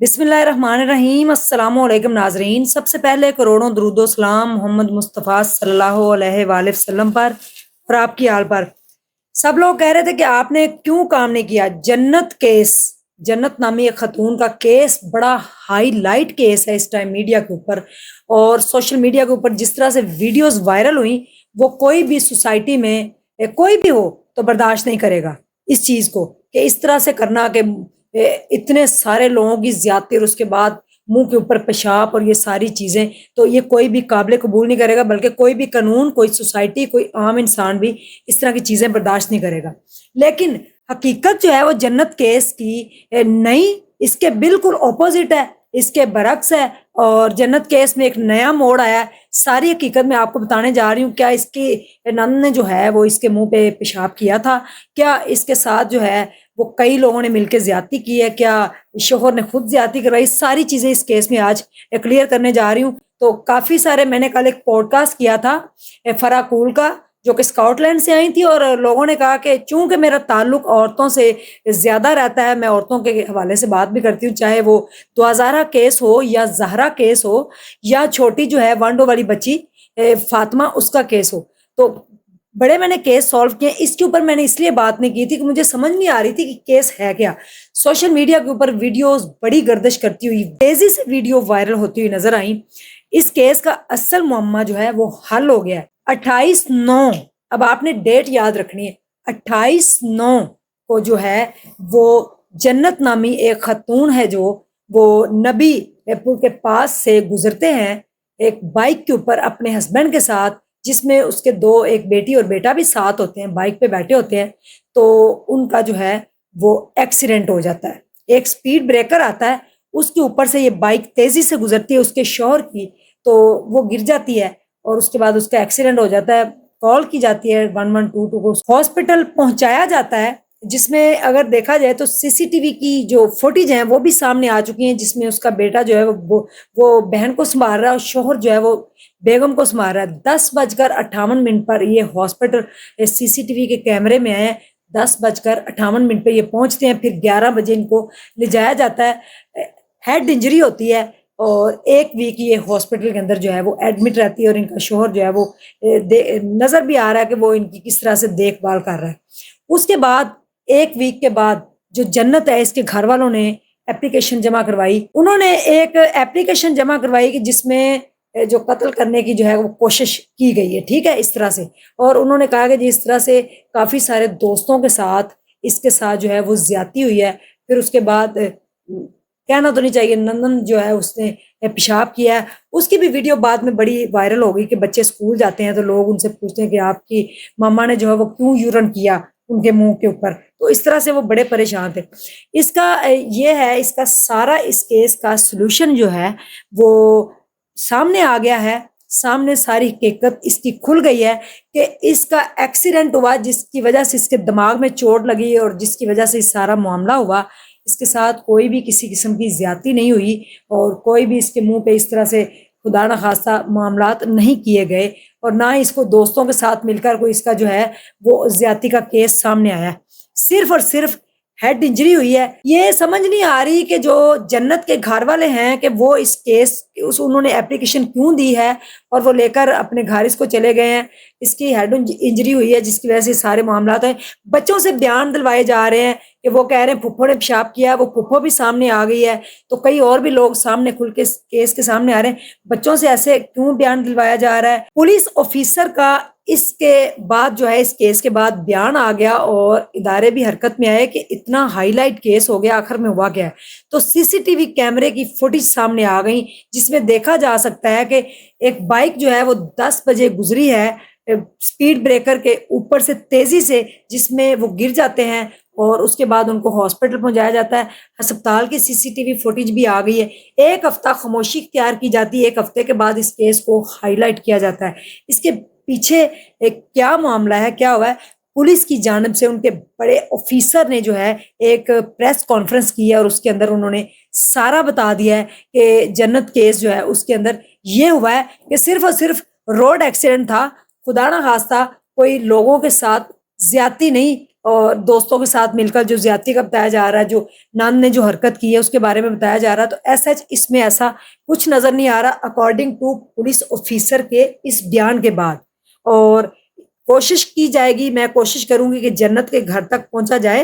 बिस्मिल्लाहिर्रहमानिर्रहीम। अस्सलाम वालेकुम नाजरीन। सबसे पहले करोड़ों दरूदो सलाम मोहम्मद मुस्तफ़ा सल्लल्लाहु अलैहि वसल्लम पर और आपकी आल पर। सब लोग कह रहे थे कि आपने क्यों काम नहीं किया। जन्नत केस, जन्नत नामी एक खतून का केस बड़ा हाईलाइट केस है इस टाइम मीडिया के ऊपर, और सोशल मीडिया के ऊपर जिस तरह से वीडियोस वायरल हुई, वो कोई भी सोसाइटी में कोई भी हो तो बर्दाश्त नहीं करेगा इस चीज़ को, कि इस तरह से करना कि इतने सारे लोगों की ज्यादती और उसके बाद मुंह के ऊपर पेशाब और ये सारी चीजें, तो ये कोई भी काबिल कबूल नहीं करेगा, बल्कि कोई भी कानून, कोई सोसाइटी, कोई आम इंसान भी इस तरह की चीजें बर्दाश्त नहीं करेगा। लेकिन हकीकत जो है वो जन्नत केस की नहीं, इसके बिल्कुल ऑपोजिट है, इसके बरक्स है। और जन्नत केस में एक नया मोड़ आया है। सारी हकीकत मैं आपको बताने जा रही हूँ। क्या इसकी नंद ने जो है वो इसके मुंह पे पेशाब किया था, क्या इसके साथ जो है वो कई लोगों ने मिलकर ज्यादती की है, क्या शोहर ने खुद ज्यादती करवाई, सारी चीजें इस केस में आज क्लियर करने जा रही हूँ। तो काफी सारे, मैंने कल एक पॉडकास्ट किया था फरा कूल का, जो कि स्कॉटलैंड से आई थी, और लोगों ने कहा कि चूंकि मेरा ताल्लुक औरतों से ज्यादा रहता है, मैं औरतों के हवाले से बात भी करती हूँ, चाहे वो दुआजारा केस हो या जहरा केस हो या छोटी जो है वांडो वाली बच्ची फातिमा उसका केस हो, तो बड़े मैंने केस सॉल्व किए। इसके ऊपर मैंने इसलिए बात नहीं की थी कि मुझे समझ नहीं आ रही थी कि केस है क्या। सोशल मीडिया के ऊपर वीडियोस बड़ी गर्दिश करती हुई, तेजी से वीडियो वायरल होती हुई नजर आई। इस केस का असल मुअम्मा जो है वो हल हो गया है। 28/9, अब आपने डेट याद रखनी है, 28/9 को जो है वो जन्नत नामी एक खतून है, जो वो नबी पुर के पास से गुजरते हैं एक बाइक के ऊपर अपने हस्बैंड के साथ, जिसमें उसके दो, एक बेटी और बेटा भी साथ होते हैं, बाइक पे बैठे होते हैं। तो उनका जो है वो एक्सीडेंट हो जाता है। एक स्पीड ब्रेकर आता है, उसके ऊपर से ये बाइक तेजी से गुजरती है उसके शौहर की, तो वो गिर जाती है और उसके बाद उसका एक्सीडेंट हो जाता है। कॉल की जाती है 112 को, हॉस्पिटल पहुंचाया जाता है, जिसमें अगर देखा जाए तो सीसीटीवी की जो फुटेज हैं वो भी सामने आ चुकी हैं, जिसमें उसका बेटा जो है वो बहन को संभाल रहा है और शोहर जो है वो बेगम को संभाल रहा है। 10:58 पर ये हॉस्पिटल सीसीटीवी के कैमरे में आए हैं। 10:58 पे ये पहुंचते हैं, फिर 11 बजे इनको ले जाया जाता है। हेड इंजरी होती है और एक वीक ये हॉस्पिटल के अंदर जो है वो एडमिट रहती है, और इनका शोहर जो है वो नजर भी आ रहा है कि वो इनकी किस तरह से देखभाल कर रहा है। उसके बाद एक वीक के बाद जो जन्नत है, इसके घर वालों ने एप्लीकेशन जमा करवाई। उन्होंने एक एप्लीकेशन जमा करवाई कि जिसमें जो कत्ल करने की जो है वो कोशिश की गई है, ठीक है, इस तरह से। और उन्होंने कहा कि जिस तरह से काफी सारे दोस्तों के साथ इसके साथ जो है वो ज्यादती हुई है। फिर उसके बाद कहना तो नहीं चाहिए, नंदन जो है उसने पेशाब किया है। उसकी भी वीडियो बाद में बड़ी वायरल हो गई कि बच्चे स्कूल जाते हैं तो लोग उनसे पूछते हैं कि आपकी मामा ने जो है वो क्यों यूरन किया उनके मुंह के ऊपर। तो इस तरह से वो बड़े परेशान थे। इसका ये है, इसका सारा इस केस का सलूशन जो है वो सामने आ गया है। सामने सारी हकीकत इसकी खुल गई है कि इसका एक्सीडेंट हुआ, जिसकी वजह से इसके दिमाग में चोट लगी और जिसकी वजह से इस सारा मामला हुआ। इसके साथ कोई भी किसी किस्म की ज्यादती नहीं हुई और कोई भी इसके मुंह पे इस तरह से खुदा न खास्ता मामलात नहीं किए गए, और ना ही इसको दोस्तों के साथ मिलकर कोई इसका जो है वो ज्यादती का केस सामने आया। सिर्फ और सिर्फ हेड इंजरी हुई है। ये समझ नहीं आ रही कि जो जन्नत के घर वाले हैं कि वो इस केस उस उन्होंने एप्लीकेशन क्यों दी है और वो लेकर अपने घर इसको चले गए हैं। इसकी हेड इंजरी हुई है जिसकी वजह से सारे मामला हैं। बच्चों से बयान दिलवाए जा रहे हैं कि वो कह रहे हैं फुफ्फो ने पेशाब किया, वो फुफ्फो भी सामने आ गई है। तो कई और भी लोग सामने खुल के केस के सामने आ रहे हैं। बच्चों से ऐसे क्यों बयान दिलवाया जा रहा है? पुलिस ऑफिसर का इसके बाद जो है, इस केस के बाद बयान आ गया और इदारे भी हरकत में आए कि इतना हाईलाइट केस हो गया, आखिर में हुआ क्या है। तो सीसीटीवी कैमरे की फुटेज सामने आ गई, जिसमें देखा जा सकता है कि एक बाइक जो है वो 10 बजे गुजरी है स्पीड ब्रेकर के ऊपर से तेजी से, जिसमें वो गिर जाते हैं और उसके बाद उनको हॉस्पिटल पहुंचाया जाता है। अस्पताल की सीसीटीवी फुटेज भी आ गई है। एक हफ्ता खामोशी इख्तियार की जाती है, एक हफ्ते के बाद इस केस को हाईलाइट किया जाता है। इसके पीछे एक क्या मामला है, क्या हुआ है? पुलिस की जानिब से उनके बड़े ऑफिसर ने जो है एक प्रेस कॉन्फ्रेंस की है और उसके अंदर उन्होंने सारा बता दिया है कि जन्नत केस जो है उसके अंदर ये हुआ है कि सिर्फ और सिर्फ रोड एक्सीडेंट था, खुदा ना खास्ता कोई लोगों के साथ ज्यादती नहीं, اور دوستوں کے ساتھ مل کر جو زیادتی کا بتایا جا رہا ہے، جو نند نے جو حرکت کی ہے اس کے بارے میں بتایا جا رہا ہے، تو ایسا اس میں ایسا کچھ نظر نہیں آ رہا اکارڈنگ ٹو پولیس آفیسر کے اس بیان کے بعد۔ اور کوشش کی جائے گی، میں کوشش کروں گی کہ جنت کے گھر تک پہنچا جائے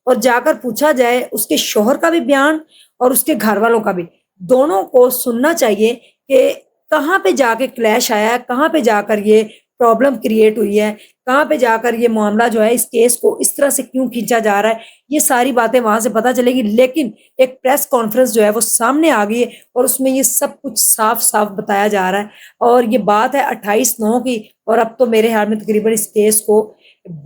اور جا کر پوچھا جائے اس کے شوہر کا بھی بیان اور اس کے گھر والوں کا بھی، دونوں کو سننا چاہیے کہ کہاں پہ جا کے کلیش آیا ہے، کہاں پہ جا کر یہ پرابلم کریٹ ہوئی ہے، کہاں پہ جا کر یہ معاملہ جو ہے اس کیس کو اس طرح سے کیوں کھینچا جا رہا ہے، یہ ساری باتیں وہاں سے پتہ چلے گی۔ لیکن ایک پریس کانفرنس جو ہے وہ سامنے آ گئی ہے اور اس میں یہ سب کچھ صاف صاف بتایا جا رہا ہے، اور یہ بات ہے 28/9 کی، اور اب تو میرے خیال میں تقریباً اس کیس کو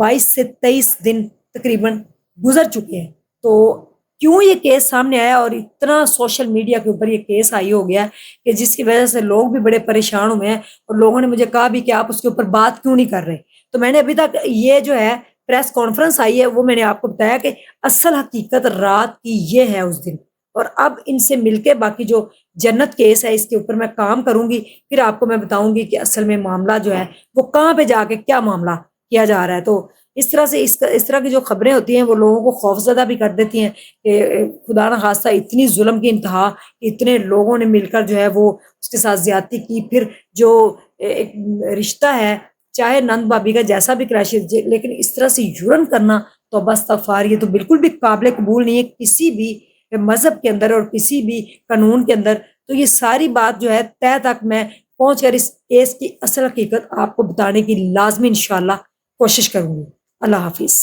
22 سے 23 دن تقریباً گزر چکے ہیں۔ تو کیوں یہ کیس سامنے آیا اور اتنا سوشل میڈیا کے اوپر یہ کیس آئی ہو گیا کہ جس کی وجہ سے لوگ بھی بڑے پریشان ہوئے ہیں، اور لوگوں نے مجھے کہا بھی کہ آپ اس کے اوپر بات کیوں نہیں کر رہے؟ تو میں نے ابھی تک یہ جو ہے پریس کانفرنس آئی ہے وہ میں نے آپ کو بتایا کہ اصل حقیقت رات کی یہ ہے اس دن، اور اب ان سے مل کے باقی جو جنت کیس ہے اس کے اوپر میں کام کروں گی، پھر آپ کو میں بتاؤں گی کہ اصل میں معاملہ جو ہے وہ کہاں پہ جا کے کیا معاملہ کیا جا رہا ہے۔ تو اس طرح سے اس طرح کی جو خبریں ہوتی ہیں وہ لوگوں کو خوفزدہ بھی کر دیتی ہیں کہ خدا نہ خواستہ اتنی ظلم کی انتہا، اتنے لوگوں نے مل کر جو ہے وہ اس کے ساتھ زیادتی کی، پھر جو ایک رشتہ ہے چاہے نند بھابھی کا جیسا بھی کریش، لیکن اس طرح سے یورن کرنا توبہ استغفار، یہ تو بالکل بھی قابل قبول نہیں ہے کسی بھی مذہب کے اندر اور کسی بھی قانون کے اندر۔ تو یہ ساری بات جو ہے تہ تک میں پہنچ کر اس کیس کی اصل حقیقت آپ کو بتانے کی لازمی انشاءاللہ کوشش کروں گی۔ اللہ حافظ۔